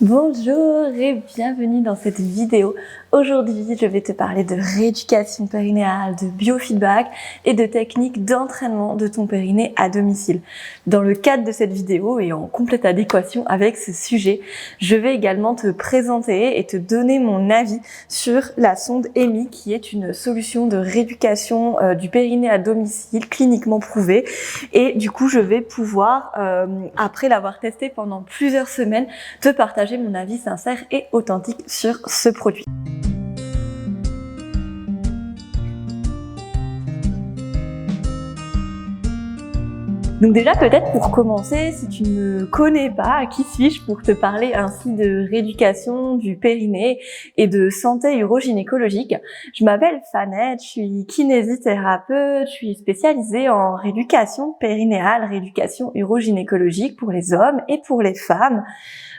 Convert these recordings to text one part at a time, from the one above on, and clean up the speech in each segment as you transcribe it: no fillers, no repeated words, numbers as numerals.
Bonjour et bienvenue dans cette vidéo. Aujourd'hui, je vais te parler de rééducation périnéale, de biofeedback et de techniques d'entraînement de ton périnée à domicile. Dans le cadre de cette vidéo et en complète adéquation avec ce sujet, je vais également te présenter et te donner mon avis sur la sonde EMI qui est une solution de rééducation du périnée à domicile cliniquement prouvée. Et du coup, je vais pouvoir, après l'avoir testé pendant plusieurs semaines, te partager mon avis sincère et authentique sur ce produit. Donc déjà, peut-être pour commencer, si tu ne me connais pas, qui suis-je pour te parler ainsi de rééducation du périnée et de santé urogynécologique? Je m'appelle Fanette, je suis kinésithérapeute, je suis spécialisée en rééducation périnéale, rééducation urogynécologique pour les hommes et pour les femmes.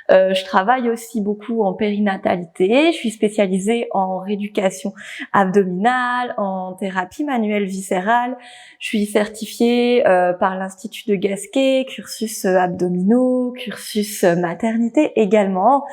Je travaille aussi beaucoup en périnatalité, je suis spécialisée en rééducation abdominale, en thérapie manuelle viscérale, je suis certifiée par l'Institut de Gasquet, cursus abdominaux, cursus maternité également.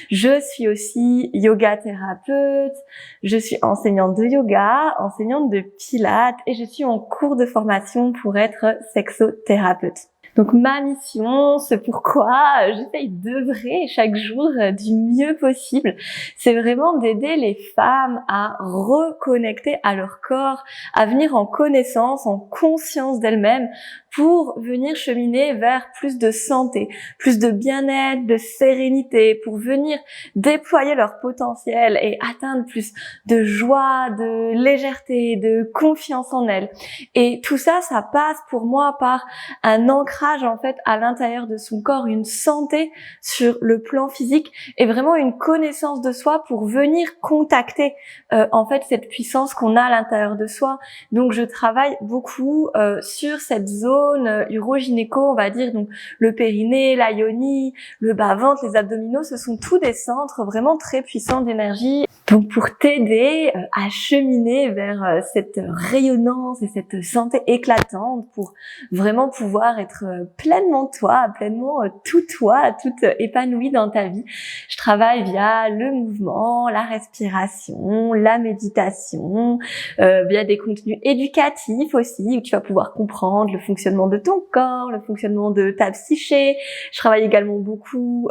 Je suis aussi yoga thérapeute, je suis enseignante de yoga, enseignante de pilates et je suis en cours de formation pour être sexothérapeute. Donc ma mission, ce pourquoi j'essaye d'œuvrer chaque jour du mieux possible, c'est vraiment d'aider les femmes à reconnecter à leur corps, à venir en connaissance, en conscience d'elles-mêmes pour venir cheminer vers plus de santé, plus de bien-être, de sérénité, pour venir déployer leur potentiel et atteindre plus de joie, de légèreté, de confiance en elles. Et tout ça, ça passe pour moi par un ancrage en fait à l'intérieur de son corps, une santé sur le plan physique et vraiment une connaissance de soi pour venir contacter en fait cette puissance qu'on a à l'intérieur de soi. Donc je travaille beaucoup sur cette zone urogynéco, on va dire, donc le périnée, la yoni, le bas-ventre, les abdominaux, ce sont tous des centres vraiment très puissants d'énergie. Donc pour t'aider à cheminer vers cette rayonnance et cette santé éclatante, pour vraiment pouvoir être pleinement toi, pleinement tout toi, toute épanouie dans ta vie. Je travaille via le mouvement, la respiration, la méditation, via des contenus éducatifs aussi, où tu vas pouvoir comprendre le fonctionnement de ton corps, le fonctionnement de ta psyché. Je travaille également beaucoup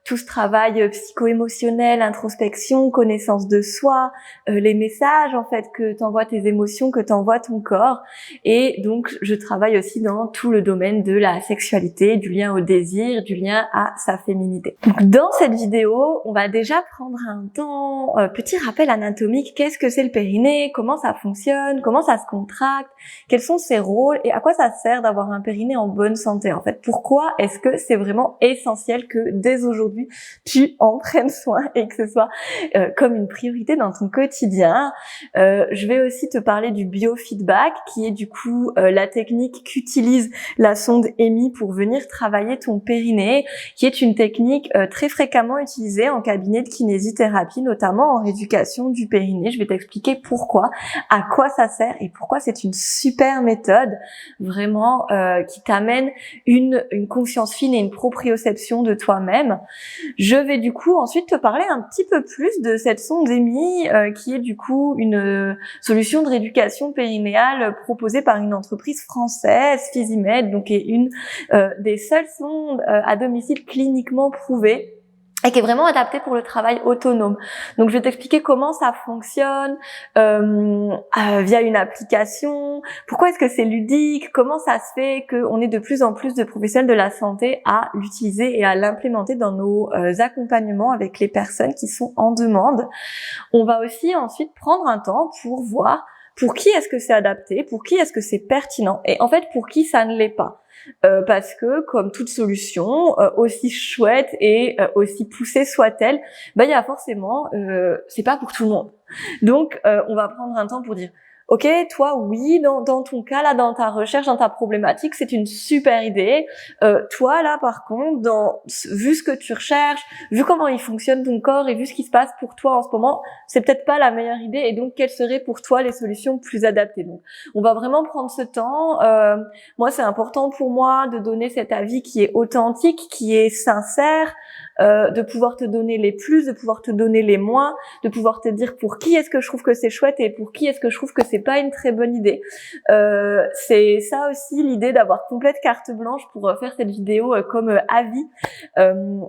tout ce travail psycho-émotionnel, introspection, connaissance de soi, les messages en fait que t'envoient tes émotions, que t'envoie ton corps. Et donc je travaille aussi dans tout le domaine de la sexualité, du lien au désir, du lien à sa féminité. Donc dans cette vidéo, on va déjà prendre un temps, petit rappel anatomique, qu'est-ce que c'est le périnée, comment ça fonctionne, comment ça se contracte, quels sont ses rôles et à quoi ça sert d'avoir un périnée en bonne santé en fait. Pourquoi est-ce que c'est vraiment essentiel que dès aujourd'hui tu en prennes soin et que ce soit comme une priorité dans ton quotidien. Je vais aussi te parler du biofeedback qui est du coup la technique qu'utilise la sonde EMI pour venir travailler ton périnée, qui est une technique très fréquemment utilisée en cabinet de kinésithérapie, notamment en rééducation du périnée. Je vais t'expliquer pourquoi, à quoi ça sert et pourquoi c'est une super méthode vraiment qui t'amène une conscience fine et une proprioception de toi-même. Je vais du coup ensuite te parler un petit peu plus de cette sonde EMI qui est du coup une solution de rééducation périnéale proposée par une entreprise française, Physimed, donc qui est une des seules sondes à domicile cliniquement prouvées et qui est vraiment adaptée pour le travail autonome. Donc je vais t'expliquer comment ça fonctionne via une application, pourquoi est-ce que c'est ludique, comment ça se fait qu'on est de plus en plus de professionnels de la santé à l'utiliser et à l'implémenter dans nos accompagnements avec les personnes qui sont en demande. On va aussi ensuite prendre un temps pour voir pour qui est-ce que c'est adapté, pour qui est-ce que c'est pertinent et en fait pour qui ça ne l'est pas. Parce que comme toute solution, aussi chouette et aussi poussée soit-elle, il y a forcément, c'est pas pour tout le monde. Donc on va prendre un temps pour dire ok, toi oui, dans ton cas là, dans ta recherche, dans ta problématique, c'est une super idée. Toi là, par contre, vu ce que tu recherches, vu comment il fonctionne ton corps et vu ce qui se passe pour toi en ce moment, c'est peut-être pas la meilleure idée. Et donc, quelles seraient pour toi les solutions plus adaptées? Donc, on va vraiment prendre ce temps. Moi, c'est important pour moi de donner cet avis qui est authentique, qui est sincère, de pouvoir te donner les plus, de pouvoir te donner les moins, de pouvoir te dire pour qui est-ce que je trouve que c'est chouette et pour qui est-ce que je trouve que c'est pas une très bonne idée. C'est ça aussi l'idée d'avoir complète carte blanche pour faire cette vidéo comme avis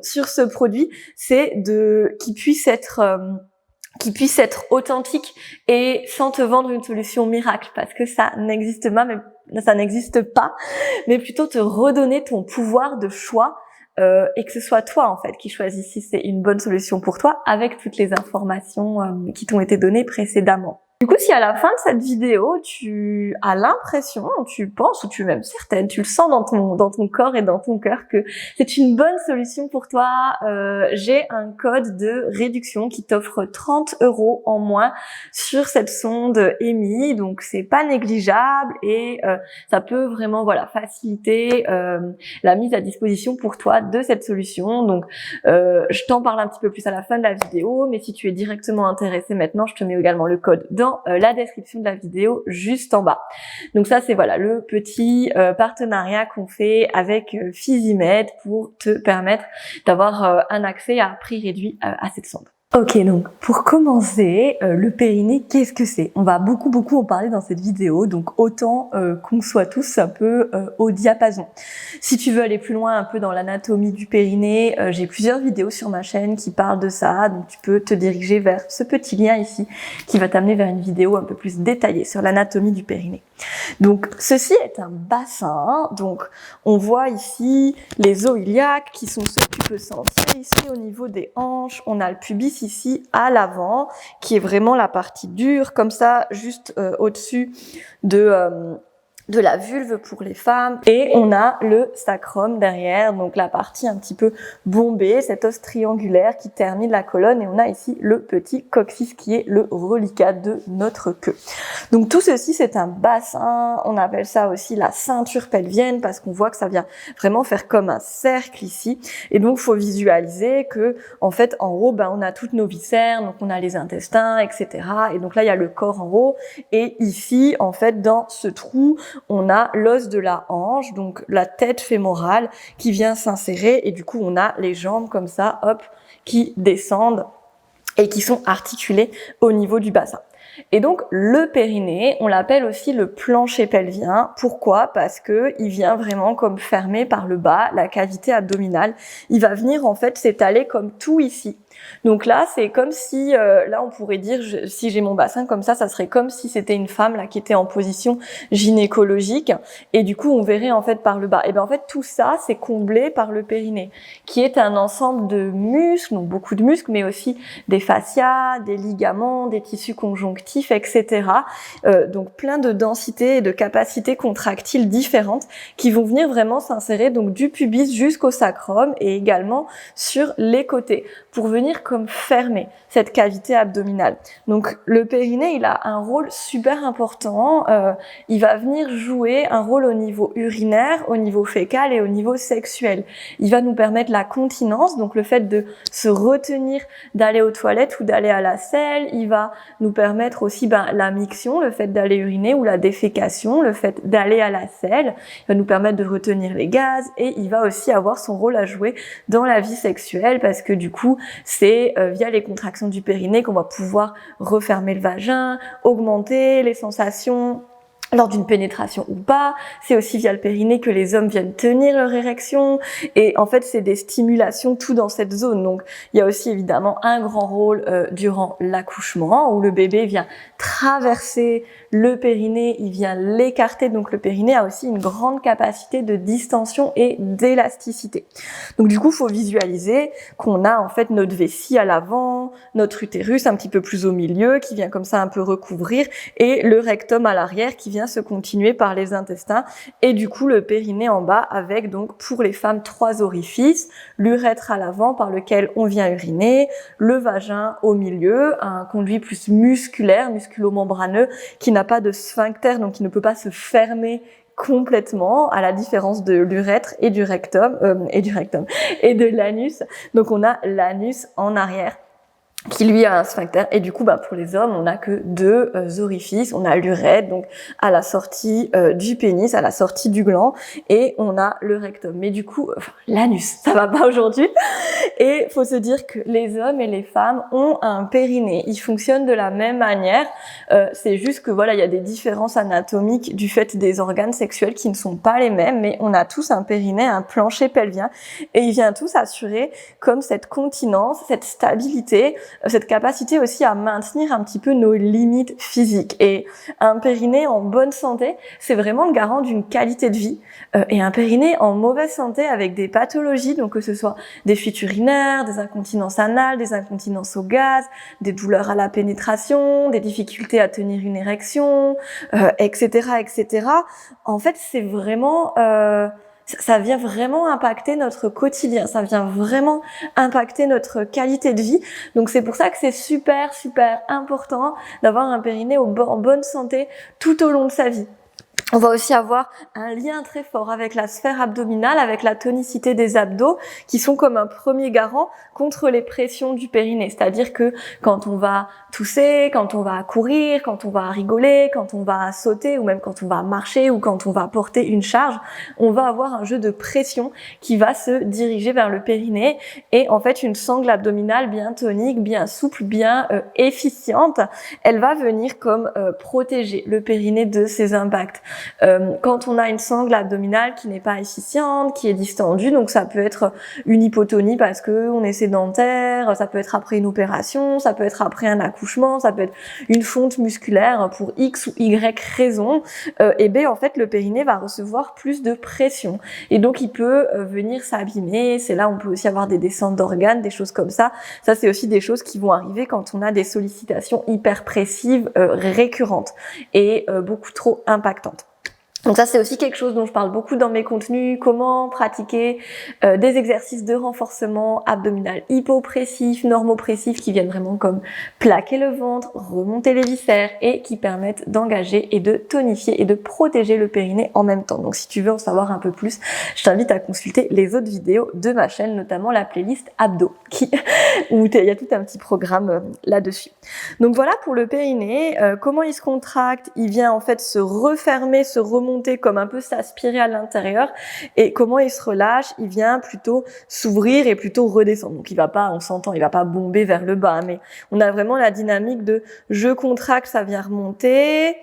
sur ce produit, c'est qu'il puisse être authentique et sans te vendre une solution miracle, parce que ça n'existe pas, mais plutôt te redonner ton pouvoir de choix et que ce soit toi en fait qui choisis si c'est une bonne solution pour toi avec toutes les informations qui t'ont été données précédemment. Du coup, si à la fin de cette vidéo, tu as l'impression, tu penses ou tu es même certaine, tu le sens dans ton corps et dans ton cœur que c'est une bonne solution pour toi, j'ai un code de réduction qui t'offre 30 € en moins sur cette sonde EMI, donc c'est pas négligeable et ça peut vraiment faciliter la mise à disposition pour toi de cette solution. Donc je t'en parle un petit peu plus à la fin de la vidéo, mais si tu es directement intéressé maintenant, je te mets également le code dans la description de la vidéo juste en bas. Donc ça c'est le petit partenariat qu'on fait avec Physimed pour te permettre d'avoir un accès à prix réduit à cette sonde. Ok, donc pour commencer, le périnée, qu'est-ce que c'est? On va beaucoup en parler dans cette vidéo, donc autant qu'on soit tous un peu au diapason. Si tu veux aller plus loin un peu dans l'anatomie du périnée, j'ai plusieurs vidéos sur ma chaîne qui parlent de ça, donc tu peux te diriger vers ce petit lien ici qui va t'amener vers une vidéo un peu plus détaillée sur l'anatomie du périnée. Donc ceci est un bassin, donc on voit ici les os iliaques qui sont ceux que tu peux sentir ici au niveau des hanches, on a le pubis ici à l'avant qui est vraiment la partie dure comme ça juste au-dessus de la vulve pour les femmes, et on a le sacrum derrière, donc la partie un petit peu bombée, cet os triangulaire qui termine la colonne, et on a ici le petit coccyx qui est le reliquat de notre queue. Donc tout ceci c'est un bassin, on appelle ça aussi la ceinture pelvienne parce qu'on voit que ça vient vraiment faire comme un cercle ici, et donc faut visualiser que en fait en haut on a toutes nos viscères, donc on a les intestins, etc. Et donc là il y a le corps en haut, et ici en fait dans ce trou on a l'os de la hanche, donc la tête fémorale qui vient s'insérer, et du coup on a les jambes comme ça, hop, qui descendent et qui sont articulées au niveau du bassin. Et donc le périnée, on l'appelle aussi le plancher pelvien. Pourquoi? Parce que il vient vraiment comme fermer par le bas la cavité abdominale. Il va venir en fait s'étaler comme tout ici. Donc là, c'est comme si, là on pourrait dire, si j'ai mon bassin comme ça serait comme si c'était une femme là qui était en position gynécologique, et du coup on verrait en fait par le bas. Et bien en fait tout ça c'est comblé par le périnée, qui est un ensemble de muscles, donc beaucoup de muscles, mais aussi des fascias, des ligaments, des tissus conjonctifs, etc. Donc plein de densités et de capacités contractiles différentes qui vont venir vraiment s'insérer donc du pubis jusqu'au sacrum et également sur les côtés pour venir comme fermer cette cavité abdominale. Donc le périnée, il a un rôle super important, il va venir jouer un rôle au niveau urinaire, au niveau fécal et au niveau sexuel. Il va nous permettre la continence, donc le fait de se retenir d'aller aux toilettes ou d'aller à la selle. Il va nous permettre aussi la miction, le fait d'aller uriner, ou la défécation, le fait d'aller à la selle. Il va nous permettre de retenir les gaz, et il va aussi avoir son rôle à jouer dans la vie sexuelle, parce que du coup c'est via les contractions du périnée qu'on va pouvoir refermer le vagin, augmenter les sensations lors d'une pénétration ou pas. C'est aussi via le périnée que les hommes viennent tenir leur érection, et en fait c'est des stimulations tout dans cette zone. Donc il y a aussi évidemment un grand rôle durant l'accouchement, où le bébé vient traverser le périnée, il vient l'écarter, donc le périnée a aussi une grande capacité de distension et d'élasticité. Donc du coup il faut visualiser qu'on a en fait notre vessie à l'avant, notre utérus un petit peu plus au milieu qui vient comme ça un peu recouvrir, et le rectum à l'arrière qui vient se continuer par les intestins, et du coup le périnée en bas avec donc pour les femmes 3 orifices, l'urètre à l'avant par lequel on vient uriner, le vagin au milieu, un conduit plus musculaire, musculo-membraneux qui n'a pas de sphincter, donc qui ne peut pas se fermer complètement, à la différence de l'urètre et du rectum et de l'anus. Donc on a l'anus en arrière. qui lui a un sphincter, et du coup pour les hommes on n'a que deux orifices, on a l'urètre donc à la sortie du pénis, à la sortie du gland, et on a le rectum, mais du coup l'anus ça va pas aujourd'hui. Et faut se dire que les hommes et les femmes ont un périnée, ils fonctionnent de la même manière, c'est juste que voilà, il y a des différences anatomiques du fait des organes sexuels qui ne sont pas les mêmes, mais on a tous un périnée, un plancher pelvien, et il vient tous assurer comme cette continence, cette stabilité, cette capacité aussi à maintenir un petit peu nos limites physiques. Et un périnée en bonne santé, c'est vraiment le garant d'une qualité de vie. Et un périnée en mauvaise santé avec des pathologies, donc que ce soit des fuites urinaires, des incontinences anales, des incontinences au gaz, des douleurs à la pénétration, des difficultés à tenir une érection, etc., etc. En fait, c'est vraiment ça vient vraiment impacter notre quotidien, ça vient vraiment impacter notre qualité de vie. Donc c'est pour ça que c'est super important d'avoir un périnée en bonne santé tout au long de sa vie. On va aussi avoir un lien très fort avec la sphère abdominale, avec la tonicité des abdos, qui sont comme un premier garant contre les pressions du périnée. C'est-à-dire que quand on va tousser, quand on va courir, quand on va rigoler, quand on va sauter, ou même quand on va marcher, ou quand on va porter une charge, on va avoir un jeu de pression qui va se diriger vers le périnée. Et en fait, une sangle abdominale bien tonique, bien souple, bien efficiente, elle va venir comme protéger le périnée de ces impacts. Quand on a une sangle abdominale qui n'est pas efficiente, qui est distendue, donc ça peut être une hypotonie parce que on est sédentaire, ça peut être après une opération, ça peut être après un accouchement, ça peut être une fonte musculaire pour X ou Y raison, et bien en fait le périnée va recevoir plus de pression et donc il peut venir s'abîmer. C'est là où on peut aussi avoir des descentes d'organes, des choses comme ça. Ça c'est aussi des choses qui vont arriver quand on a des sollicitations hyperpressives récurrentes et beaucoup trop impactantes. Donc ça c'est aussi quelque chose dont je parle beaucoup dans mes contenus, comment pratiquer des exercices de renforcement abdominal hypopressif, normopressif, qui viennent vraiment comme plaquer le ventre, remonter les viscères et qui permettent d'engager et de tonifier et de protéger le périnée en même temps. Donc si tu veux en savoir un peu plus, je t'invite à consulter les autres vidéos de ma chaîne, notamment la playlist abdos, où il y a tout un petit programme là-dessus. Donc voilà pour le périnée, comment il se contracte, il vient en fait se refermer, se remonter, comme un peu s'aspirer à l'intérieur, et comment il se relâche, il vient plutôt s'ouvrir et plutôt redescendre. Donc il va pas, on s'entend, il va pas bomber vers le bas, mais on a vraiment la dynamique de je contracte, ça vient remonter,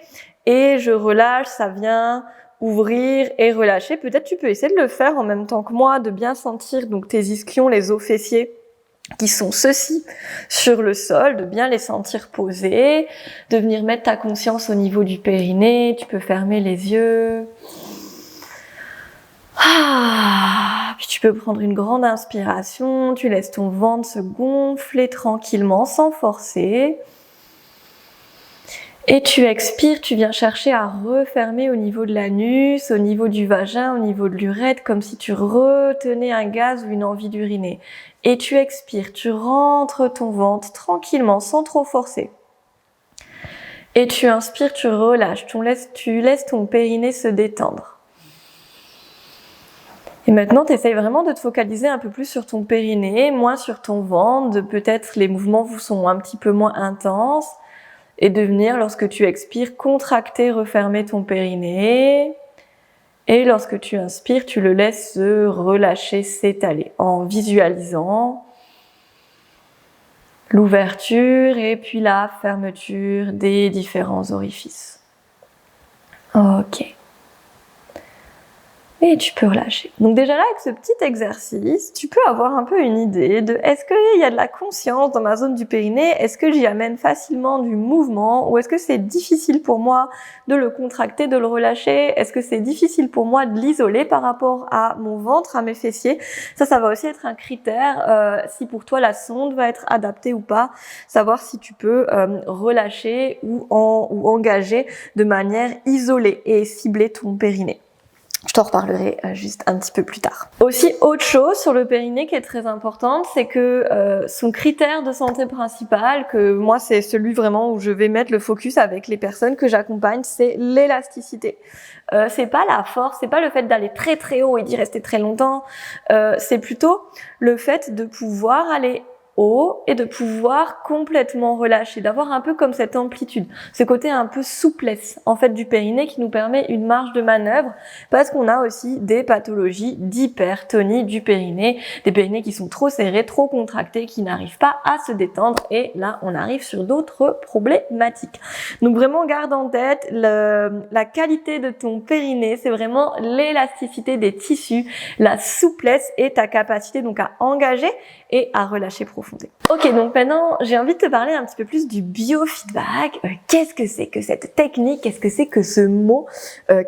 et je relâche, ça vient ouvrir et relâcher. Peut-être tu peux essayer de le faire en même temps que moi, de bien sentir donc tes ischions, les os fessiers qui sont ceux-ci sur le sol, de bien les sentir posés, de venir mettre ta conscience au niveau du périnée. Tu peux fermer les yeux. Puis tu peux prendre une grande inspiration, tu laisses ton ventre se gonfler tranquillement sans forcer. Et tu expires, tu viens chercher à refermer au niveau de l'anus, au niveau du vagin, au niveau de l'urètre, comme si tu retenais un gaz ou une envie d'uriner. Et tu expires, tu rentres ton ventre tranquillement, sans trop forcer. Et tu inspires, tu relâches, tu laisses ton périnée se détendre. Et maintenant, tu essayes vraiment de te focaliser un peu plus sur ton périnée, moins sur ton ventre, peut-être les mouvements vous sont un petit peu moins intenses. Et de venir, lorsque tu expires, contracter, refermer ton périnée. Et lorsque tu inspires, tu le laisses se relâcher, s'étaler en visualisant l'ouverture et puis la fermeture des différents orifices. Ok. Et tu peux relâcher. Donc déjà là, avec ce petit exercice, tu peux avoir un peu une idée de est-ce qu'il y a de la conscience dans ma zone du périnée? Est-ce que j'y amène facilement du mouvement? Ou est-ce que c'est difficile pour moi de le contracter, de le relâcher? Est-ce que c'est difficile pour moi de l'isoler par rapport à mon ventre, à mes fessiers? Ça va aussi être un critère, si pour toi la sonde va être adaptée ou pas. Savoir si tu peux relâcher ou engager de manière isolée et cibler ton périnée. Je t'en reparlerai juste un petit peu plus tard. Aussi, autre chose sur le périnée qui est très importante, c'est que son critère de santé principal, que moi c'est celui vraiment où je vais mettre le focus avec les personnes que j'accompagne, c'est l'élasticité. C'est pas la force, c'est pas le fait d'aller très très haut et d'y rester très longtemps, c'est plutôt le fait de pouvoir aller haut et de pouvoir complètement relâcher, d'avoir un peu comme cette amplitude, ce côté un peu souplesse en fait du périnée qui nous permet une marge de manœuvre parce qu'on a aussi des pathologies d'hypertonie du périnée, des périnées qui sont trop serrés, trop contractés, qui n'arrivent pas à se détendre et là on arrive sur d'autres problématiques. Donc vraiment garde en tête la qualité de ton périnée, c'est vraiment l'élasticité des tissus, la souplesse et ta capacité donc à engager et à relâcher profondément. Ok, donc maintenant j'ai envie de te parler un petit peu plus du biofeedback. Qu'est-ce que c'est que cette technique? Qu'est-ce que c'est que ce mot?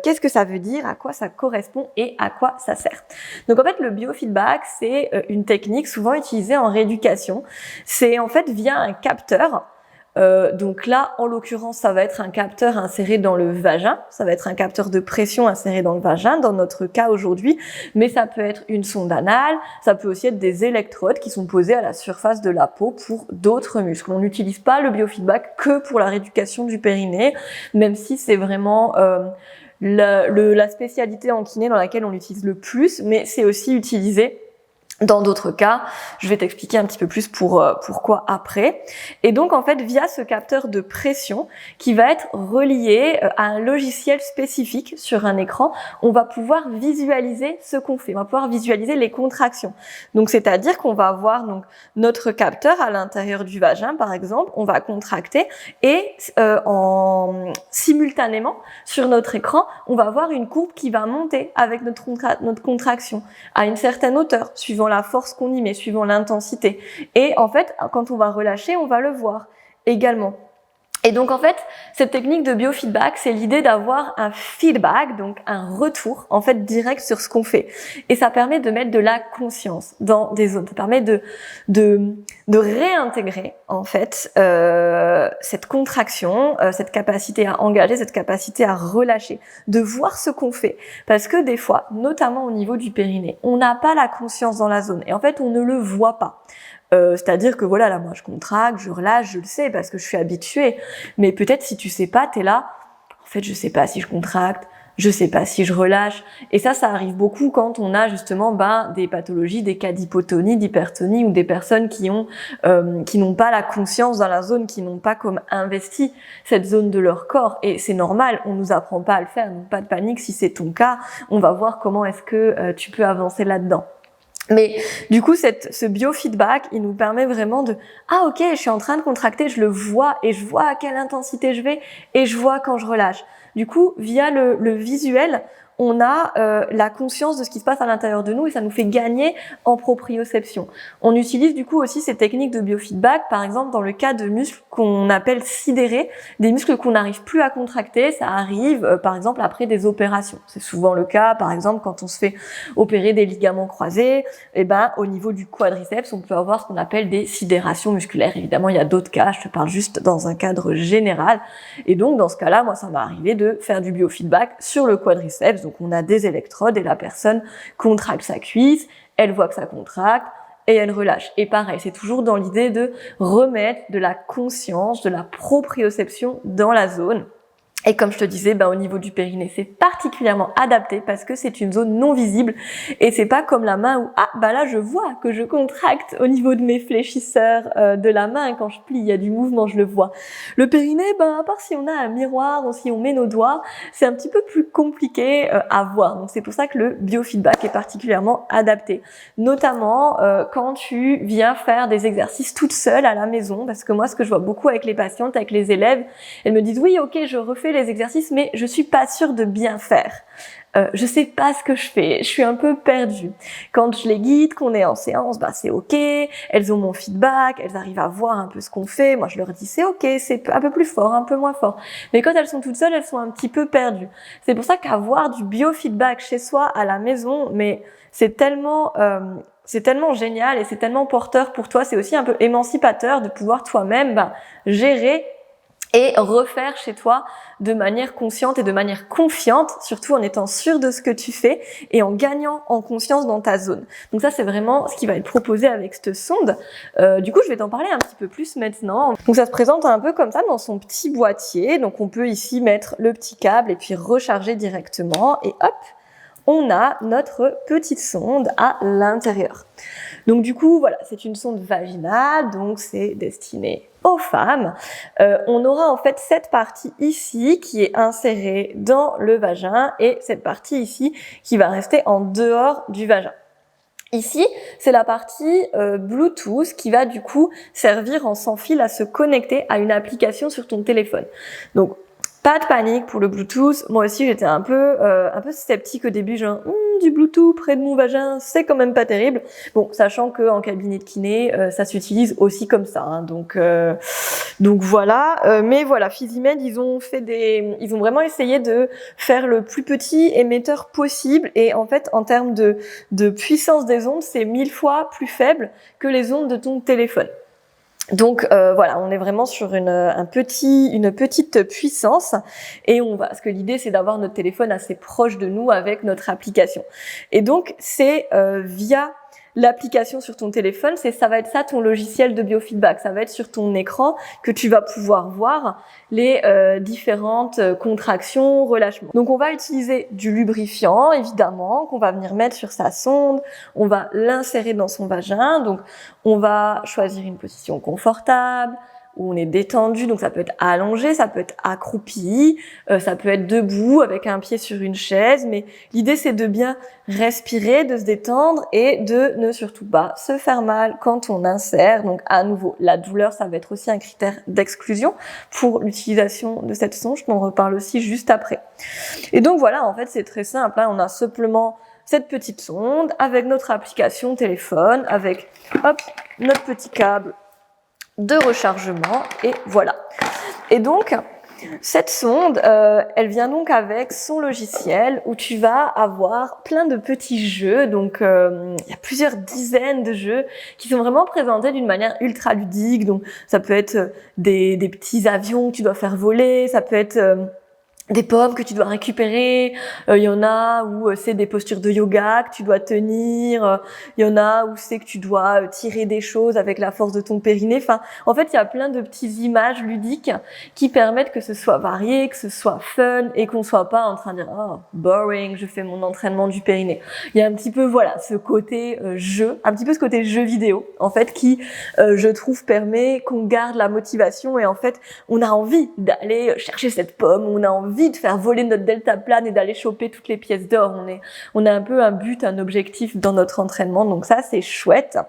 Qu'est-ce que ça veut dire? À quoi ça correspond et à quoi ça sert? Donc en fait le biofeedback c'est une technique souvent utilisée en rééducation. C'est en fait via un capteur. Donc là, en l'occurrence, ça va être un capteur inséré dans le vagin, ça va être un capteur de pression inséré dans le vagin, dans notre cas aujourd'hui, mais ça peut être une sonde anale, ça peut aussi être des électrodes qui sont posées à la surface de la peau pour d'autres muscles. On n'utilise pas le biofeedback que pour la rééducation du périnée, même si c'est vraiment la spécialité en kiné dans laquelle on l'utilise le plus, mais c'est aussi utilisé dans d'autres cas. Je vais t'expliquer un petit peu plus pourquoi après. Et donc en fait via ce capteur de pression qui va être relié à un logiciel spécifique sur un écran, on va pouvoir visualiser ce qu'on fait, on va pouvoir visualiser les contractions. Donc c'est-à-dire qu'on va avoir donc notre capteur à l'intérieur du vagin par exemple, on va contracter et simultanément sur notre écran, on va avoir une courbe qui va monter avec notre contraction à une certaine hauteur suivant la force qu'on y met, suivant l'intensité. Et en fait, quand on va relâcher, on va le voir également. Et donc en fait, cette technique de biofeedback, c'est l'idée d'avoir un feedback, donc un retour en fait direct sur ce qu'on fait. Et ça permet de mettre de la conscience dans des zones. Ça permet de réintégrer en fait cette contraction, cette capacité à engager, cette capacité à relâcher, de voir ce qu'on fait. Parce que des fois, notamment au niveau du périnée, on n'a pas la conscience dans la zone et en fait on ne le voit pas. C'est-à-dire que voilà, là moi je contracte, je relâche, je le sais parce que je suis habituée. Mais peut-être si tu sais pas, t'es là, en fait je sais pas si je contracte, je sais pas si je relâche. Et ça arrive beaucoup quand on a justement des pathologies, des cas d'hypotonie, d'hypertonie ou des personnes qui n'ont pas la conscience dans la zone, qui n'ont pas comme investi cette zone de leur corps. Et c'est normal, on nous apprend pas à le faire, donc pas de panique si c'est ton cas. On va voir comment est-ce que tu peux avancer là-dedans. Mais du coup, ce biofeedback, il nous permet vraiment ah ok, je suis en train de contracter, je le vois et je vois à quelle intensité je vais et je vois quand je relâche. Du coup, via le visuel, on a la conscience de ce qui se passe à l'intérieur de nous et ça nous fait gagner en proprioception. On utilise du coup aussi ces techniques de biofeedback, par exemple dans le cas de muscles qu'on appelle sidérés, des muscles qu'on n'arrive plus à contracter. Ça arrive par exemple après des opérations. C'est souvent le cas, par exemple quand on se fait opérer des ligaments croisés, et au niveau du quadriceps, on peut avoir ce qu'on appelle des sidérations musculaires. Évidemment, il y a d'autres cas, je te parle juste dans un cadre général. Et donc dans ce cas-là, moi ça m'est arrivé de faire du biofeedback sur le quadriceps. Donc on a des électrodes et la personne contracte sa cuisse, elle voit que ça contracte et elle relâche. Et pareil, c'est toujours dans l'idée de remettre de la conscience, de la proprioception dans la zone. Et comme je te disais, au niveau du périnée, c'est particulièrement adapté parce que c'est une zone non visible et c'est pas comme la main où là je vois que je contracte au niveau de mes fléchisseurs de la main quand je plie, il y a du mouvement, je le vois. Le périnée, à part si on a un miroir ou si on met nos doigts, c'est un petit peu plus compliqué à voir. Donc c'est pour ça que le biofeedback est particulièrement adapté, notamment quand tu viens faire des exercices toute seule à la maison, parce que moi ce que je vois beaucoup avec les patientes, avec les élèves, elles me disent oui, ok, je refais les exercices, mais je suis pas sûre de bien faire. Je sais pas ce que je fais, je suis un peu perdue. Quand je les guide, qu'on est en séance, c'est ok, elles ont mon feedback, elles arrivent à voir un peu ce qu'on fait. Moi, je leur dis c'est ok, c'est un peu plus fort, un peu moins fort. Mais quand elles sont toutes seules, elles sont un petit peu perdues. C'est pour ça qu'avoir du biofeedback chez soi à la maison, mais c'est tellement génial et c'est tellement porteur pour toi. C'est aussi un peu émancipateur de pouvoir toi-même gérer et refaire chez toi de manière consciente et de manière confiante, surtout en étant sûr de ce que tu fais et en gagnant en conscience dans ta zone. Donc ça, c'est vraiment ce qui va être proposé avec cette sonde. Du coup, je vais t'en parler un petit peu plus maintenant. Donc ça se présente un peu comme ça dans son petit boîtier. Donc on peut ici mettre le petit câble et puis recharger directement. Et hop, on a notre petite sonde à l'intérieur. Donc du coup, voilà, c'est une sonde vaginale, donc c'est destiné aux femmes. On aura en fait cette partie ici qui est insérée dans le vagin et cette partie ici qui va rester en dehors du vagin. Ici, c'est la partie Bluetooth qui va du coup servir en sans fil à se connecter à une application sur ton téléphone. Donc, pas de panique pour le Bluetooth. Moi aussi, j'étais un peu sceptique au début, genre du Bluetooth près de mon vagin, c'est quand même pas terrible. Bon, sachant que en cabinet de kiné, ça s'utilise aussi comme ça. Hein, donc voilà. Mais voilà, Physimed, ils ont vraiment essayé de faire le plus petit émetteur possible. Et en fait, en termes de puissance des ondes, c'est 1000 fois plus faible que les ondes de ton téléphone. Donc voilà, on est vraiment sur une petite puissance et parce que l'idée c'est d'avoir notre téléphone assez proche de nous avec notre application. Et donc c'est via l'application sur ton téléphone, ça va être ça ton logiciel de biofeedback, ça va être sur ton écran que tu vas pouvoir voir les différentes contractions, relâchements. Donc on va utiliser du lubrifiant évidemment qu'on va venir mettre sur sa sonde, on va l'insérer dans son vagin, donc on va choisir une position confortable, où on est détendu, donc ça peut être allongé, ça peut être accroupi, ça peut être debout avec un pied sur une chaise, mais l'idée c'est de bien respirer, de se détendre et de ne surtout pas se faire mal quand on insère. Donc à nouveau, la douleur, ça va être aussi un critère d'exclusion pour l'utilisation de cette sonde, on en reparle aussi juste après. Et donc voilà, en fait c'est très simple, hein, on a simplement cette petite sonde avec notre application téléphone, avec notre petit câble de rechargement et voilà. Et donc cette sonde, elle vient donc avec son logiciel où tu vas avoir plein de petits jeux. Donc il y a plusieurs dizaines de jeux qui sont vraiment présentés d'une manière ultra ludique. Donc ça peut être des petits avions que tu dois faire voler, ça peut être des pommes que tu dois récupérer, il y en a où c'est des postures de yoga que tu dois tenir, il y en a où c'est que tu dois tirer des choses avec la force de ton périnée. Enfin, en fait, il y a plein de petites images ludiques qui permettent que ce soit varié, que ce soit fun et qu'on soit pas en train de dire oh boring, je fais mon entraînement du périnée. Il y a un petit peu voilà ce côté jeu, un petit peu ce côté jeu vidéo en fait qui je trouve permet qu'on garde la motivation et en fait on a envie d'aller chercher cette pomme, on a envie de faire voler notre deltaplane et d'aller choper toutes les pièces d'or. On a un peu un but, un objectif dans notre entraînement, donc ça c'est chouette.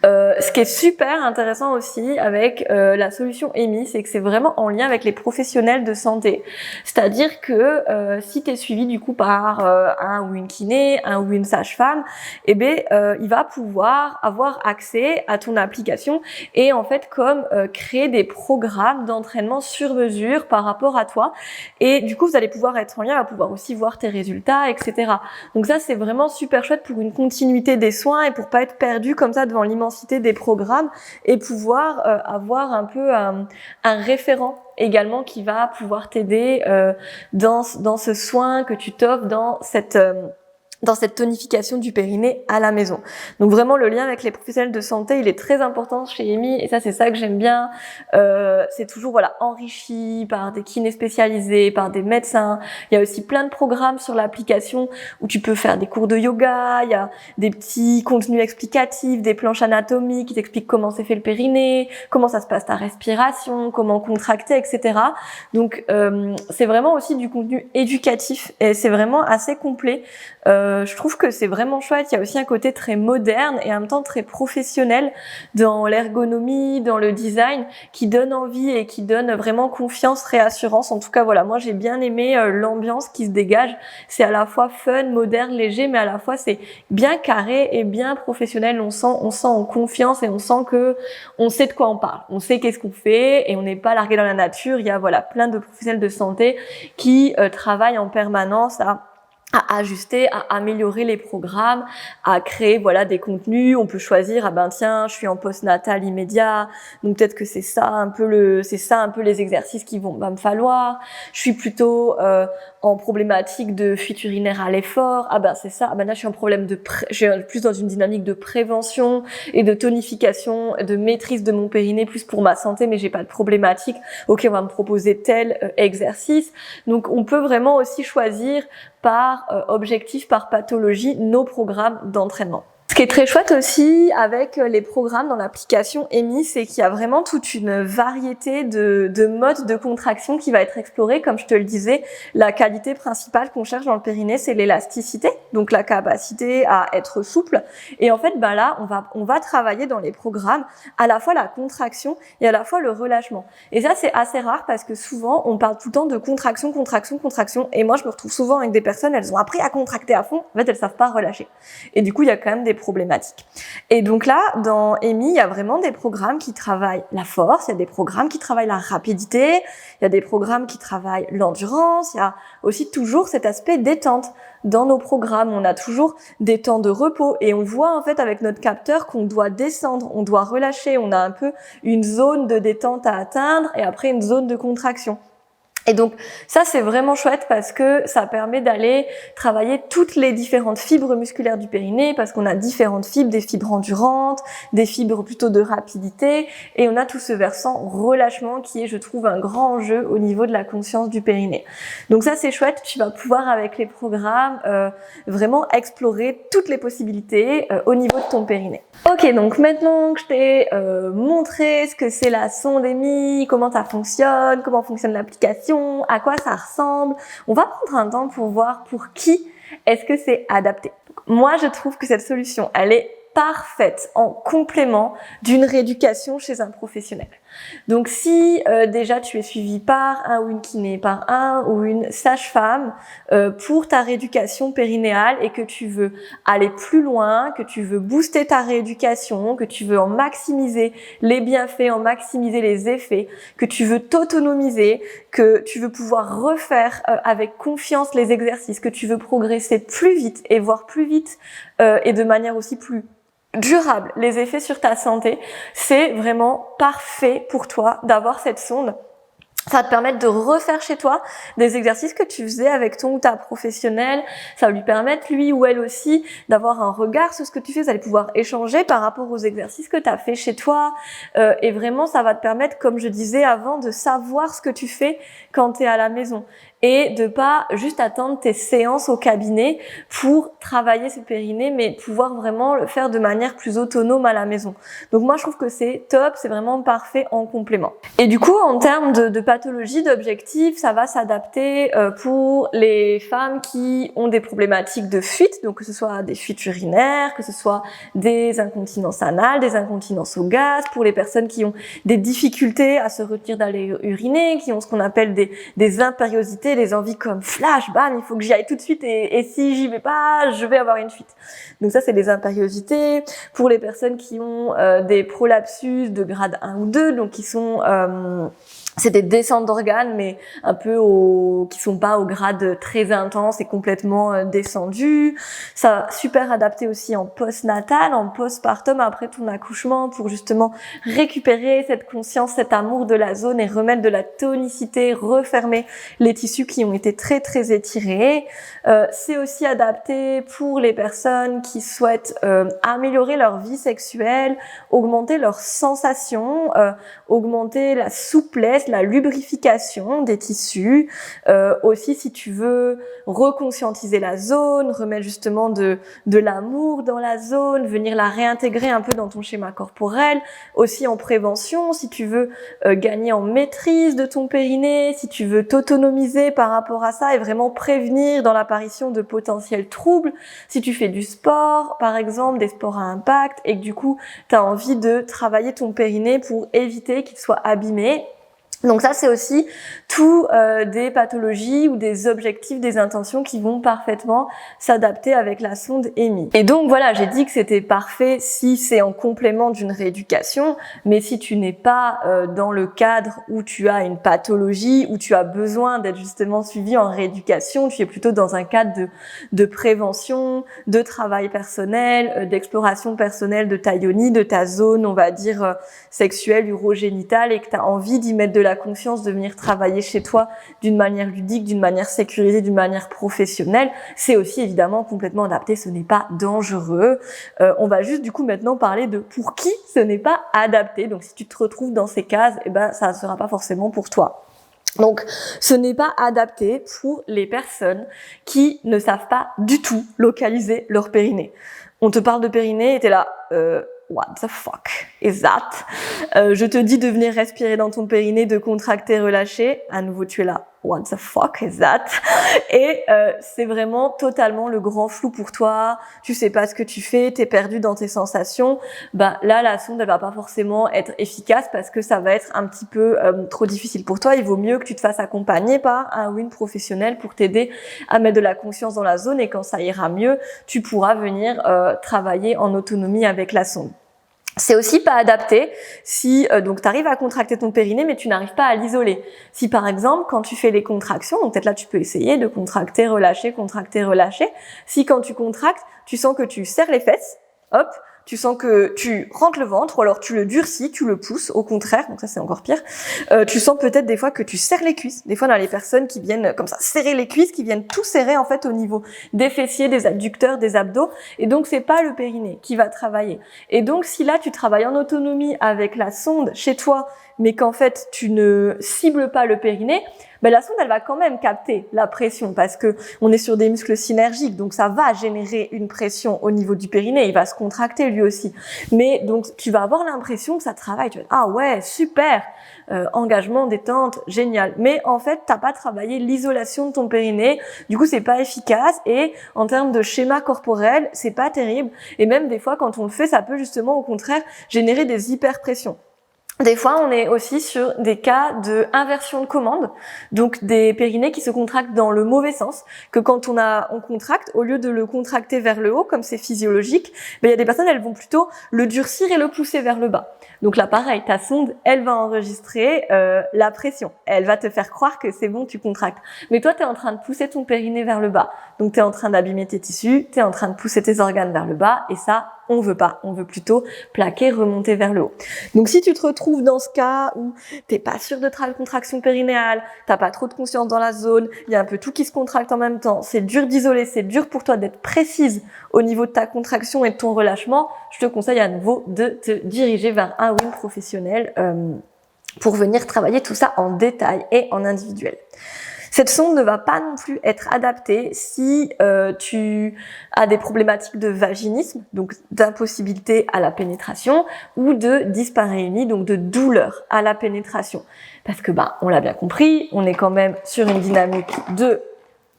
Ce qui est super intéressant aussi avec la solution EMI, c'est que c'est vraiment en lien avec les professionnels de santé. C'est-à-dire que si tu es suivi du coup par un ou une kiné, un ou une sage-femme, il va pouvoir avoir accès à ton application et en fait comme créer des programmes d'entraînement sur mesure par rapport à toi. Et du coup, vous allez pouvoir être en lien, va pouvoir aussi voir tes résultats, etc. Donc ça, c'est vraiment super chouette pour une continuité des soins et pour pas être perdu comme ça devant l'immensité des programmes et pouvoir avoir un peu un référent également qui va pouvoir t'aider dans ce soin que tu t'offres dans cette tonification du périnée à la maison. Donc vraiment le lien avec les professionnels de santé, il est très important chez EMI et ça c'est ça que j'aime bien. C'est toujours voilà enrichi par des kinés spécialisés, par des médecins. Il y a aussi plein de programmes sur l'application où tu peux faire des cours de yoga, il y a des petits contenus explicatifs, des planches anatomiques qui t'expliquent comment c'est fait le périnée, comment ça se passe ta respiration, comment contracter, etc. Donc c'est vraiment aussi du contenu éducatif et c'est vraiment assez complet. Je trouve que c'est vraiment chouette. Il y a aussi un côté très moderne et en même temps très professionnel dans l'ergonomie, dans le design, qui donne envie et qui donne vraiment confiance, réassurance. En tout cas, voilà, moi j'ai bien aimé l'ambiance qui se dégage. C'est à la fois fun, moderne, léger, mais à la fois c'est bien carré et bien professionnel. On sent en confiance et on sent que on sait de quoi on parle. On sait qu'est-ce qu'on fait et on n'est pas largué dans la nature. Il y a voilà plein de professionnels de santé qui travaillent en permanence à ajuster, à améliorer les programmes, à créer voilà des contenus. On peut choisir tiens, je suis en postnatal immédiat, donc peut-être que c'est ça un peu les exercices qui va me falloir. Je suis plutôt en problématique de fuite urinaire à l'effort. C'est ça. Là je suis je suis plus dans une dynamique de prévention et de tonification, de maîtrise de mon périnée plus pour ma santé, mais j'ai pas de problématique. OK, on va me proposer tel exercice. Donc on peut vraiment aussi choisir par par objectif, par pathologie, nos programmes d'entraînement. Ce qui est très chouette aussi avec les programmes dans l'application EMI, c'est qu'il y a vraiment toute une variété de modes de contraction qui va être explorée. Comme je te le disais, la qualité principale qu'on cherche dans le périnée, c'est l'élasticité, donc la capacité à être souple. Et en fait, là, on va travailler dans les programmes à la fois la contraction et à la fois le relâchement. Et ça, c'est assez rare parce que souvent, on parle tout le temps de contraction, contraction, contraction. Et moi, je me retrouve souvent avec des personnes, elles ont appris à contracter à fond, en fait, elles savent pas relâcher. Et du coup, il y a quand même des problématiques. Et donc là, dans EMI, il y a vraiment des programmes qui travaillent la force, il y a des programmes qui travaillent la rapidité, il y a des programmes qui travaillent l'endurance, il y a aussi toujours cet aspect détente. Dans nos programmes, on a toujours des temps de repos et on voit en fait avec notre capteur qu'on doit descendre, on doit relâcher, on a un peu une zone de détente à atteindre et après une zone de contraction. Et donc ça c'est vraiment chouette parce que ça permet d'aller travailler toutes les différentes fibres musculaires du périnée parce qu'on a différentes fibres, des fibres endurantes, des fibres plutôt de rapidité et on a tout ce versant relâchement qui est je trouve un grand enjeu au niveau de la conscience du périnée. Donc ça c'est chouette, tu vas pouvoir avec les programmes vraiment explorer toutes les possibilités au niveau de ton périnée. Ok, donc maintenant que je t'ai montré ce que c'est la sonde EMI, comment ça fonctionne, comment fonctionne l'application, à quoi ça ressemble, on va prendre un temps pour voir pour qui est-ce que c'est adapté. Moi, je trouve que cette solution, elle est parfaite en complément d'une rééducation chez un professionnel. Donc si déjà tu es suivi par un ou une kiné, par un ou une sage-femme pour ta rééducation périnéale et que tu veux aller plus loin, que tu veux booster ta rééducation, que tu veux en maximiser les bienfaits, en maximiser les effets, que tu veux t'autonomiser, que tu veux pouvoir refaire avec confiance les exercices, que tu veux progresser plus vite et voir plus vite et de manière aussi plus durable les effets sur ta santé, c'est vraiment parfait pour toi d'avoir cette sonde. Ça va te permettre de refaire chez toi des exercices que tu faisais avec ton ou ta professionnelle. Ça va lui permettre, lui ou elle aussi, d'avoir un regard sur ce que tu fais. Vous allez pouvoir échanger par rapport aux exercices que tu as fait chez toi. Et vraiment, ça va te permettre, comme je disais avant, de savoir ce que tu fais quand tu es à la maison. Et de pas juste attendre tes séances au cabinet pour travailler ce périnée, mais pouvoir vraiment le faire de manière plus autonome à la maison. Donc moi, je trouve que c'est top, c'est vraiment parfait en complément. Et du coup, en termes de pathologie, d'objectifs, ça va s'adapter pour les femmes qui ont des problématiques de fuite, donc que ce soit des fuites urinaires, que ce soit des incontinences anales, des incontinences au gaz, pour les personnes qui ont des difficultés à se retenir d'aller uriner, qui ont ce qu'on appelle des impériosités, des envies comme flash, bam, il faut que j'y aille tout de suite et si j'y vais pas, je vais avoir une fuite. Donc ça, c'est des impériosités. Pour les personnes qui ont des prolapsus de grade 1 ou 2, donc qui sont c'est des descentes d'organes, mais un peu qui sont pas au grade très intense et complètement descendus. Ça super adapté aussi en postnatal, en postpartum après ton accouchement pour justement récupérer cette conscience, cet amour de la zone et remettre de la tonicité, refermer les tissus qui ont été très très étirés. C'est aussi adapté pour les personnes qui souhaitent améliorer leur vie sexuelle, augmenter leurs sensations, augmenter la souplesse, la lubrification des tissus, aussi si tu veux reconscientiser la zone, remettre justement de l'amour dans la zone, venir la réintégrer un peu dans ton schéma corporel, aussi en prévention, si tu veux gagner en maîtrise de ton périnée, si tu veux t'autonomiser par rapport à ça et vraiment prévenir dans l'apparition de potentiels troubles, si tu fais du sport, par exemple, des sports à impact et que du coup, tu as envie de travailler ton périnée pour éviter qu'il soit abîmé. Donc ça, c'est aussi tout des pathologies ou des objectifs, des intentions qui vont parfaitement s'adapter avec la sonde EMI. Et donc voilà, j'ai dit que c'était parfait si c'est en complément d'une rééducation, mais si tu n'es pas dans le cadre où tu as une pathologie, où tu as besoin d'être justement suivi en rééducation, tu es plutôt dans un cadre de prévention, de travail personnel, d'exploration personnelle de ta yoni, de ta zone, on va dire, sexuelle, urogénitale, et que tu as envie d'y mettre de la confiance, de venir travailler chez toi d'une manière ludique, d'une manière sécurisée, d'une manière professionnelle, c'est aussi évidemment complètement adapté, ce n'est pas dangereux. On va juste du coup maintenant parler de pour qui ce n'est pas adapté. Donc si tu te retrouves dans ces cases, eh ben ça ne sera pas forcément pour toi. Donc, ce n'est pas adapté pour les personnes qui ne savent pas du tout localiser leur périnée. On te parle de périnée et t'es là, what the fuck is that? Je te dis de venir respirer dans ton périnée, de contracter, relâcher. À nouveau, tu es là, what the fuck is that? Et c'est vraiment totalement le grand flou pour toi. Tu sais pas ce que tu fais, t'es perdu dans tes sensations. Bah là, la sonde, elle va pas forcément être efficace parce que ça va être un petit peu trop difficile pour toi. Il vaut mieux que tu te fasses accompagner par un ou une professionnelle pour t'aider à mettre de la conscience dans la zone. Et quand ça ira mieux, tu pourras venir travailler en autonomie avec la sonde. C'est aussi pas adapté si donc tu arrives à contracter ton périnée mais tu n'arrives pas à l'isoler. Si par exemple quand tu fais les contractions, donc peut-être là tu peux essayer de contracter, relâcher, contracter, relâcher. Si quand tu contractes, tu sens que tu serres les fesses, hop, tu sens que tu rentres le ventre ou alors tu le durcis, tu le pousses, au contraire, donc ça c'est encore pire. Tu sens peut-être des fois que tu serres les cuisses. Des fois, on a les personnes qui viennent comme ça serrer les cuisses, qui viennent tout serrer en fait au niveau des fessiers, des adducteurs, des abdos. Et donc, c'est pas le périnée qui va travailler. Et donc, si là, tu travailles en autonomie avec la sonde chez toi, mais qu'en fait, tu ne cibles pas le périnée, ben la sonde, elle va quand même capter la pression parce que on est sur des muscles synergiques, donc ça va générer une pression au niveau du périnée, il va se contracter lui aussi. Mais donc, tu vas avoir l'impression que ça travaille, tu vas dire, ah ouais, super, engagement, détente, génial. Mais en fait, t'as pas travaillé l'isolation de ton périnée, du coup, c'est pas efficace et en termes de schéma corporel, c'est pas terrible. Et même des fois, quand on le fait, ça peut justement, au contraire, générer des hyperpressions. Des fois, on est aussi sur des cas de inversion de commande, donc des périnées qui se contractent dans le mauvais sens, que quand on contracte, au lieu de le contracter vers le haut, comme c'est physiologique, ben, il y a des personnes, elles vont plutôt le durcir et le pousser vers le bas. Donc là, pareil, ta sonde, elle va enregistrer la pression. Elle va te faire croire que c'est bon, tu contractes. Mais toi, tu es en train de pousser ton périnée vers le bas. Donc, tu es en train d'abîmer tes tissus, tu es en train de pousser tes organes vers le bas, et ça, on veut pas. On veut plutôt plaquer, remonter vers le haut. Donc, si tu te retrouves dans ce cas où t'es pas sûr de ta contraction périnéale, t'as pas trop de conscience dans la zone, il y a un peu tout qui se contracte en même temps, c'est dur d'isoler, c'est dur pour toi d'être précise au niveau de ta contraction et de ton relâchement, je te conseille à nouveau de te diriger vers un ou une professionnel pour venir travailler tout ça en détail et en individuel. Cette sonde ne va pas non plus être adaptée si tu as des problématiques de vaginisme, donc d'impossibilité à la pénétration, ou de dyspareunie, donc de douleur à la pénétration. Parce que on l'a bien compris, on est quand même sur une dynamique de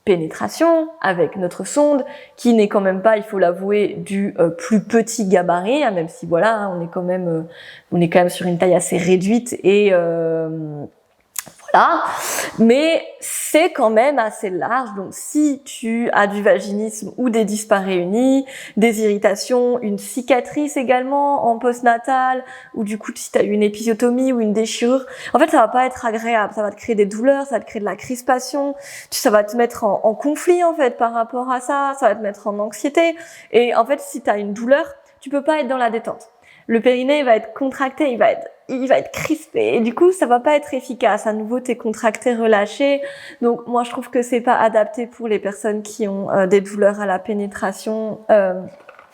pénétration avec notre sonde, qui n'est quand même pas, il faut l'avouer, du plus petit gabarit, hein, même si voilà, on est quand même sur une taille assez réduite et voilà, mais c'est quand même assez large. Donc, si tu as du vaginisme ou des dyspareunies, des irritations, une cicatrice également en postnatal, ou du coup, si tu as eu une épisiotomie ou une déchirure, en fait, ça va pas être agréable. Ça va te créer des douleurs, ça va te créer de la crispation, ça va te mettre en conflit, en fait, par rapport à ça, ça va te mettre en anxiété. Et en fait, si tu as une douleur, tu peux pas être dans la détente. Le périnée va être contracté, il va être crispé et du coup ça va pas être efficace. À nouveau t'es contracté, relâché. Donc moi je trouve que c'est pas adapté pour les personnes qui ont des douleurs à la pénétration,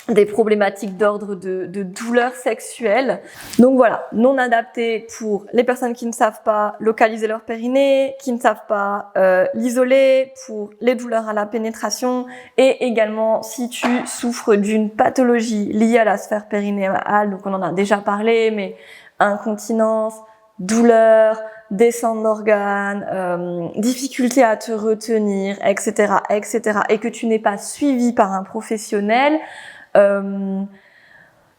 des problématiques d'ordre de douleurs sexuelles. Donc voilà, non adapté pour les personnes qui ne savent pas localiser leur périnée, qui ne savent pas l'isoler, pour les douleurs à la pénétration et également si tu souffres d'une pathologie liée à la sphère périnéale, donc on en a déjà parlé, mais incontinence, douleur, descente d'organes, difficulté à te retenir, etc., etc., et que tu n'es pas suivi par un professionnel,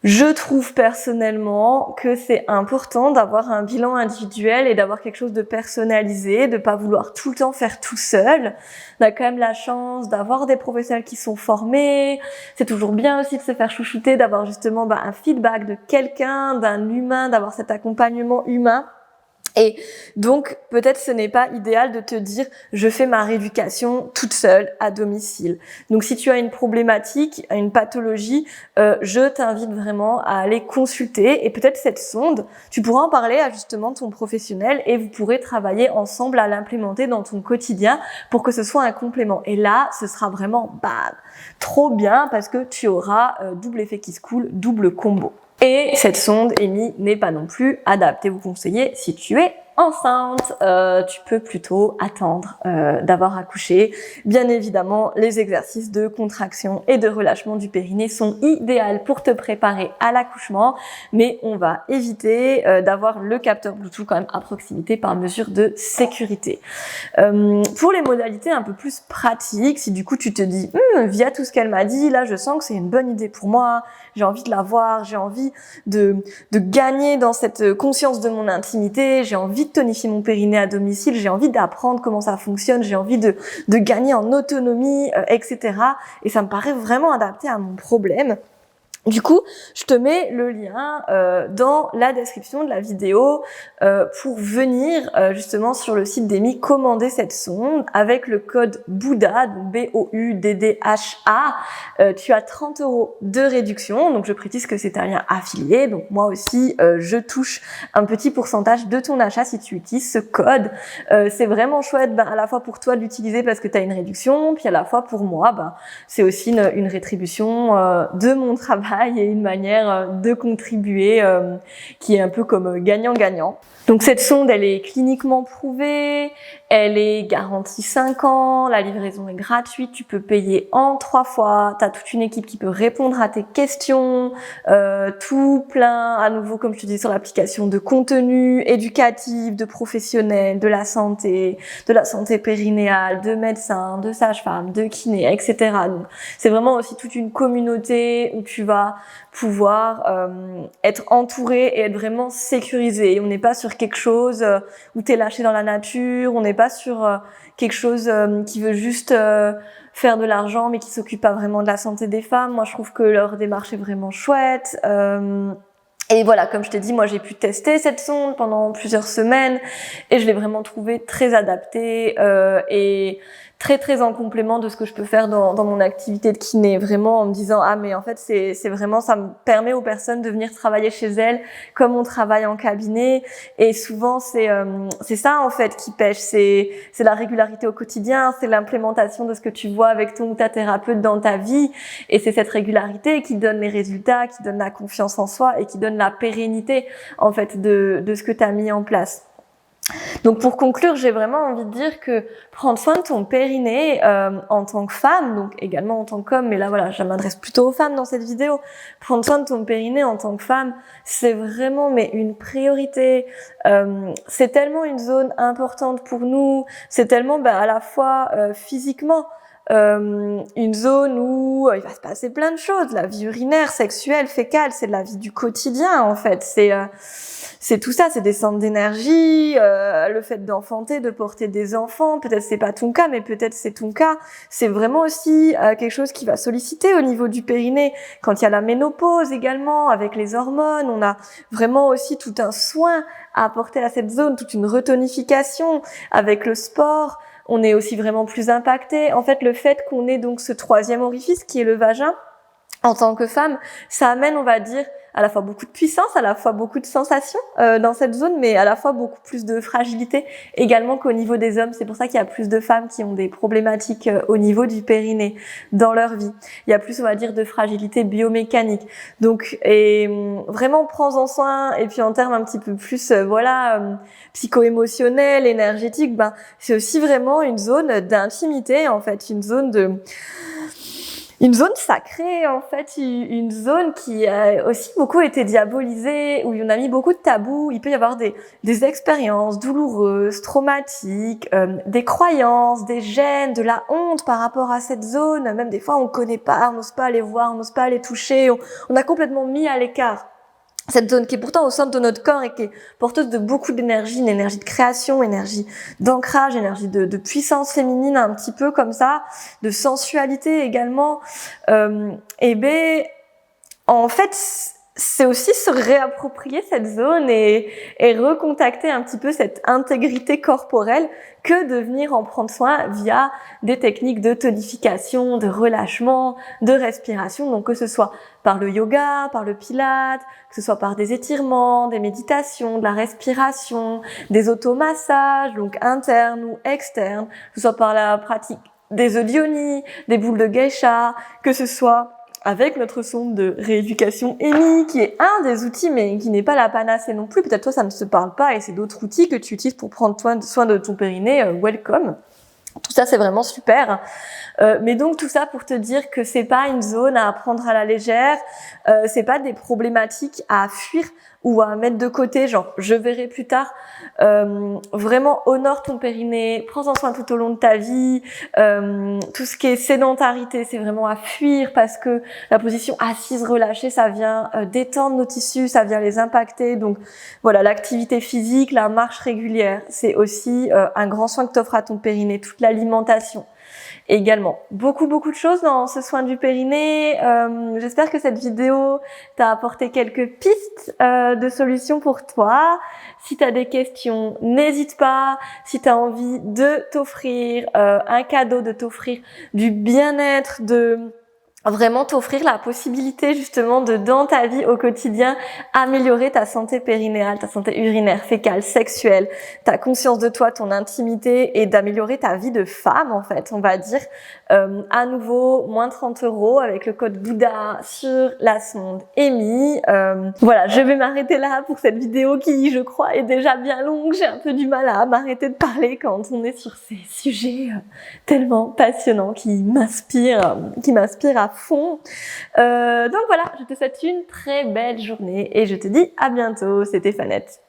je trouve personnellement que c'est important d'avoir un bilan individuel et d'avoir quelque chose de personnalisé, de pas vouloir tout le temps faire tout seul. On a quand même la chance d'avoir des professionnels qui sont formés. C'est toujours bien aussi de se faire chouchouter, d'avoir justement un feedback de quelqu'un, d'un humain, d'avoir cet accompagnement humain. Et donc, peut-être ce n'est pas idéal de te dire « je fais ma rééducation toute seule à domicile ». Donc, si tu as une problématique, une pathologie, je t'invite vraiment à aller consulter. Et peut-être cette sonde, tu pourras en parler à justement ton professionnel et vous pourrez travailler ensemble à l'implémenter dans ton quotidien pour que ce soit un complément. Et là, ce sera vraiment trop bien parce que tu auras double effet qui se coule, double combo. Et cette sonde EMI n'est pas non plus adaptée ou conseillée si tu es enceinte, tu peux plutôt attendre d'avoir accouché. Bien évidemment, les exercices de contraction et de relâchement du périnée sont idéaux pour te préparer à l'accouchement, mais on va éviter d'avoir le capteur Bluetooth quand même à proximité par mesure de sécurité. Pour les modalités un peu plus pratiques, si du coup tu te dis via tout ce qu'elle m'a dit, là je sens que c'est une bonne idée pour moi, j'ai envie de la voir, j'ai envie de gagner dans cette conscience de mon intimité, j'ai envie de tonifier mon périnée à domicile, j'ai envie d'apprendre comment ça fonctionne, j'ai envie de gagner en autonomie, etc. Et ça me paraît vraiment adapté à mon problème. Du coup, je te mets le lien dans la description de la vidéo pour venir justement sur le site d'Emmy commander cette sonde avec le code BOUDDHA, donc BOUDDHA. Tu as 30 € de réduction, donc je précise que c'est un lien affilié, donc moi aussi je touche un petit pourcentage de ton achat si tu utilises ce code. C'est vraiment chouette à la fois pour toi de l'utiliser parce que tu as une réduction, puis à la fois pour moi, c'est aussi une rétribution de mon travail et une manière de contribuer qui est un peu comme gagnant-gagnant. Donc cette sonde, elle est cliniquement prouvée, elle est garantie 5 ans, la livraison est gratuite, tu peux payer en 3 fois, tu as toute une équipe qui peut répondre à tes questions, tout plein, à nouveau comme je te dis sur l'application, de contenu éducatif, de professionnels, de la santé périnéale, de médecins, de sages-femmes, de kinés, etc. Donc c'est vraiment aussi toute une communauté où tu vas pouvoir être entouré et être vraiment sécurisé. On n'est pas sur quelque chose où t'es lâché dans la nature, on n'est pas sur quelque chose qui veut juste faire de l'argent mais qui s'occupe pas vraiment de la santé des femmes. Moi je trouve que leur démarche est vraiment chouette. Et voilà, comme je t'ai dit, moi j'ai pu tester cette sonde pendant plusieurs semaines et je l'ai vraiment trouvée très adaptée et très en complément de ce que je peux faire dans mon activité de kiné, vraiment en me disant mais en fait c'est vraiment, ça me permet aux personnes de venir travailler chez elles comme on travaille en cabinet. Et souvent c'est ça en fait qui pêche, c'est la régularité au quotidien, c'est l'implémentation de ce que tu vois avec ton ou ta thérapeute dans ta vie, et c'est cette régularité qui donne les résultats, qui donne la confiance en soi et qui donne la pérennité en fait de ce que tu as mis en place. Donc pour conclure, j'ai vraiment envie de dire que prendre soin de ton périnée en tant que femme, donc également en tant qu'homme, mais là voilà, je m'adresse plutôt aux femmes dans cette vidéo. Prendre soin de ton périnée en tant que femme, c'est vraiment une priorité. C'est tellement une zone importante pour nous, c'est tellement à la fois physiquement une zone où il va se passer plein de choses, la vie urinaire, sexuelle, fécale, c'est de la vie du quotidien en fait, c'est tout ça, c'est des centres d'énergie, le fait d'enfanter, de porter des enfants, peut-être c'est pas ton cas, mais peut-être c'est ton cas, c'est vraiment aussi quelque chose qui va solliciter au niveau du périnée. Quand il y a la ménopause également, avec les hormones, on a vraiment aussi tout un soin à apporter à cette zone, toute une retonification avec le sport. On est aussi vraiment plus impacté. En fait, le fait qu'on ait donc ce troisième orifice qui est le vagin, en tant que femme, ça amène, on va dire, à la fois beaucoup de puissance, à la fois beaucoup de sensations dans cette zone, mais à la fois beaucoup plus de fragilité également qu'au niveau des hommes. C'est pour ça qu'il y a plus de femmes qui ont des problématiques au niveau du périnée dans leur vie. Il y a plus, on va dire, de fragilité biomécanique. Donc, vraiment, prends-en soin. Et puis, en termes un petit peu plus, psycho-émotionnel, énergétique, c'est aussi vraiment une zone d'intimité, en fait, une zone sacrée, en fait, une zone qui a aussi beaucoup été diabolisée, où on a mis beaucoup de tabous. Il peut y avoir des expériences douloureuses, traumatiques, des croyances, des gènes, de la honte par rapport à cette zone. Même des fois, on connaît pas, on n'ose pas aller voir, on n'ose pas aller toucher. On a complètement mis à l'écart cette zone qui est pourtant au centre de notre corps et qui est porteuse de beaucoup d'énergie, une énergie de création, énergie d'ancrage, énergie de puissance féminine, un petit peu comme ça, de sensualité également. En fait, c'est aussi se réapproprier cette zone et recontacter un petit peu cette intégrité corporelle que de venir en prendre soin via des techniques de tonification, de relâchement, de respiration. Donc que ce soit par le yoga, par le pilate, que ce soit par des étirements, des méditations, de la respiration, des automassages, donc internes ou externes, que ce soit par la pratique des œufs d'yoni, des boules de geisha, que ce soit avec notre sonde de rééducation EMI, qui est un des outils, mais qui n'est pas la panacée non plus. Peut-être toi, ça ne te parle pas et c'est d'autres outils que tu utilises pour prendre soin de ton périnée. Welcome. Tout ça, c'est vraiment super. Mais donc tout ça pour te dire que c'est pas une zone à prendre à la légère, c'est pas des problématiques à fuir ou à mettre de côté, genre je verrai plus tard. Vraiment honore ton périnée, prends-en soin tout au long de ta vie. Tout ce qui est sédentarité, c'est vraiment à fuir parce que la position assise relâchée, ça vient détendre nos tissus, ça vient les impacter. Donc voilà, l'activité physique, la marche régulière, c'est aussi un grand soin que t'offres à ton périnée, toute l'alimentation. Également, beaucoup de choses dans ce soin du périnée. J'espère que cette vidéo t'a apporté quelques pistes de solutions pour toi. Si tu as des questions, n'hésite pas. Si tu as envie de t'offrir un cadeau, de t'offrir du bien-être, de vraiment t'offrir la possibilité justement de, dans ta vie au quotidien, améliorer ta santé périnéale, ta santé urinaire, fécale, sexuelle, ta conscience de toi, ton intimité et d'améliorer ta vie de femme en fait, on va dire. À nouveau, moins 30 € avec le code Bouddha sur la sonde EMI. Voilà, je vais m'arrêter là pour cette vidéo qui, je crois, est déjà bien longue. J'ai un peu du mal à m'arrêter de parler quand on est sur ces sujets tellement passionnants qui m'inspirent à fond. Donc voilà, je te souhaite une très belle journée et je te dis à bientôt. C'était Fanette.